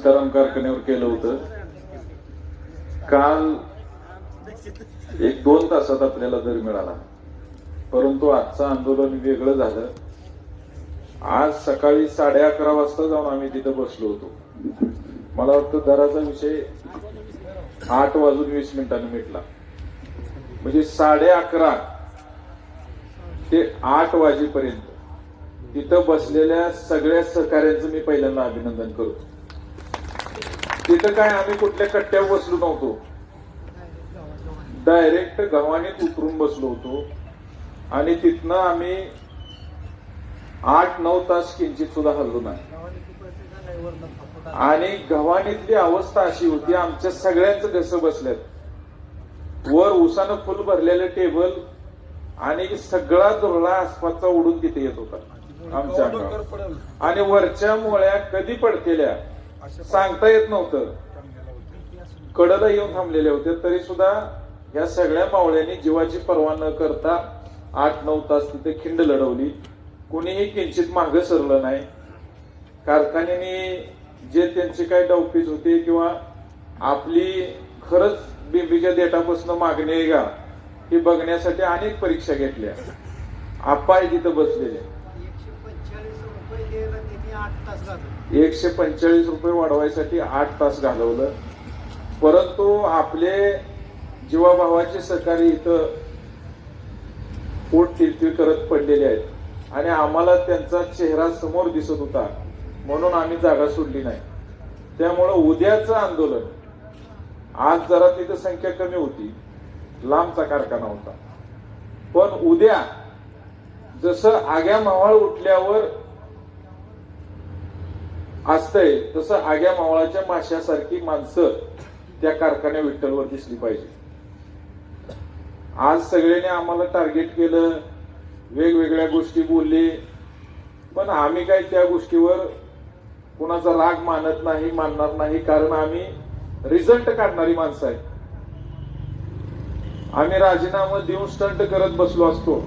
सीताराम कारखान्यावर केलं होतं. काल 1-2 तासात आपल्याला दर मिळाला, परंतु आजचं आंदोलन वेगळं झालं. आज सकाळी 11:30 वाजता जाऊन आम्ही तिथं बसलो होतो. मला वाटतं दराचा विषय 8:20 मिटला. म्हणजे 11:30 ते 8 वाजेपर्यंत तिथं बसलेल्या सगळ्या सहकार्यांचं मी पहिल्यांदा अभिनंदन करतो. तिथं काय आम्ही कुठल्या कट्ट्यावर बसलो नव्हतो, डायरेक्ट गव्हाणीत उतरून बसलो होतो. आणि तिथनं आम्ही 8-9 तास किंचित सुद्धा हललो नाही. आणि गव्हाणीतली अवस्था अशी होती, आमच्या सगळ्यांचं घसं बसल्यात. वर उसानं फुल भरलेलं टेबल आणि सगळा धुरळा आसपासचा उडून तिथे येत होता आमच्या अंगावर. आणि वरच्या मोळ्या कधी पडतेल्या सांगता येत नव्हतं, कडला येऊन थांबलेल्या होत्या. तरी सुद्धा या सगळ्या मावळ्यांनी जीवाची पर्वा न करता 8-9 तास तिथे खिंड लढवली. कुणीही किंचित मागं सरलं नाही. कारखान्याने जे त्यांचे काय डावपेच होते किंवा आपली खरंच बिंबीच्या देठापासून मागणी आहे का हे बघण्यासाठी अनेक परीक्षा घेतल्या. आप्पा तिथं बसलेले 145 रुपये वाढवायसाठी 8 तास घालवलं. परंतु आपले जीवाभावाचे सहकारी इथं पोट तिरतीर करत पडलेले आहेत आणि आम्हाला त्यांचा चेहरा समोर दिसत होता, म्हणून आम्ही जागा सोडली नाही. त्यामुळं उद्याचं आंदोलन, आज जरा तिथं संख्या कमी होती, लांबचा कारखाना होता, पण उद्या जसं आग्या मावळ उठल्यावर असतंय तसं आग्या मावळाच्या माश्यासारखी माणसं त्या कारखान्या विठ्ठलवर दिसली पाहिजे. आज सगळ्यांनी आम्हाला टार्गेट केलं, वेगवेगळ्या गोष्टी बोलले, पण आम्ही काय त्या गोष्टीवर कुणाचा राग मानत नाही, मानणार नाही. कारण आम्ही रिझल्ट काढणारी माणसं आहेत. आम्ही राजीनामा देऊन स्टंट करत बसलो असतो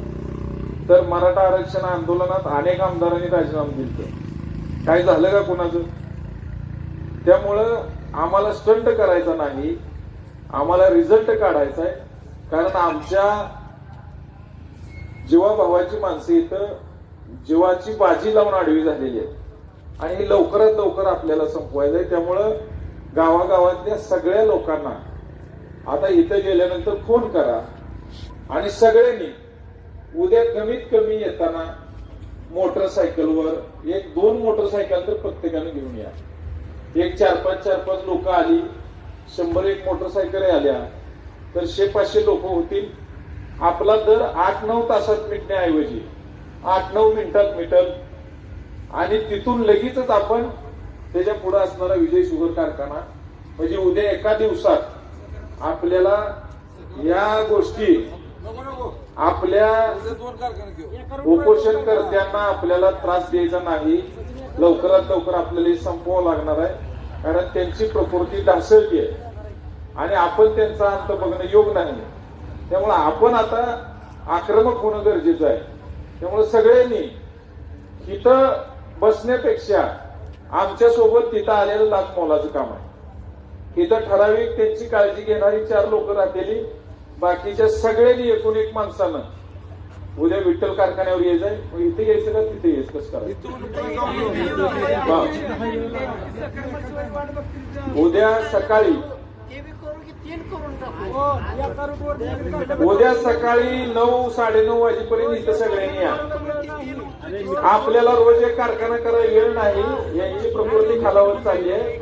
तर मराठा आरक्षण आंदोलनात अनेक आमदारांनी राजीनामा दिले, काय झालं का कुणाचं? त्यामुळं आम्हाला स्टंट करायचा नाही, आम्हाला रिझल्ट काढायचा आहे. कारण आमच्या जीवाभावाची माणसं इथं जीवाची बाजी लावून आडवी झालेली आहेत आणि हे लवकरात लवकर आपल्याला संपवायचं आहे. त्यामुळं गावागावातल्या सगळ्या लोकांना आता इथं गेल्यानंतर फोन करा आणि सगळ्यांनी उद्या कमीत कमी येताना मोटरसायकलवर 1-2 मोटरसायकल तर प्रत्येकाने घेऊन या. 4-5 लोक आली, 100-1 मोटरसायकल आल्या तर 100-500 लोक होतील. आपला दर 8-9 तासात मिटण्याऐवजी 8-9 मिनिटात मिटल आणि तिथून लगेचच आपण त्याच्या पुढे असणारा विजय शुगर कारखाना, म्हणजे उद्या एका दिवसात आपल्याला या गोष्टी आपल्या उपोषणकर्त्यांना आपल्याला त्रास द्यायचा नाही. लवकरात लवकर आपल्याला संपवावं लागणार आहे, कारण त्यांची प्रकृती ढासळती आहे आणि आपण त्यांचा अंत बघणं योग नाही. त्यामुळे आपण आता आक्रमक होणं गरजेचं आहे. त्यामुळे सगळ्यांनी इथं बसण्यापेक्षा आमच्या सोबत तिथं आलेलं लाख मोलाचं काम आहे. इथं ठराविक त्यांची काळजी घेणारी 4 लोक राहतेली, बाकीच्या सगळ्यांनी एकूण एक माणसानं उद्या विठ्ठल कारखान्यावर यायचंय. इथे यायचं का तिथे यायचं, कसं करायचं? उद्या सकाळी 9-9:30 वाजेपर्यंत इथं सगळ्यांनी या. आपल्याला रोज एक कारखाना करायला वेळ नाही, यांची प्रकृती खालावत चालली आहे.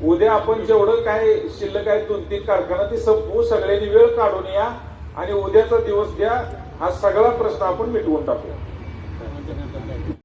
उद्या आपण जेवढं काय शिल्लक आहे 2-3 कारखाना ते संपवू. सगळ्यांनी वेळ काढून या आणि उद्याचा दिवस द्या. हा सगळा प्रश्न आपण मिटवून टाकू.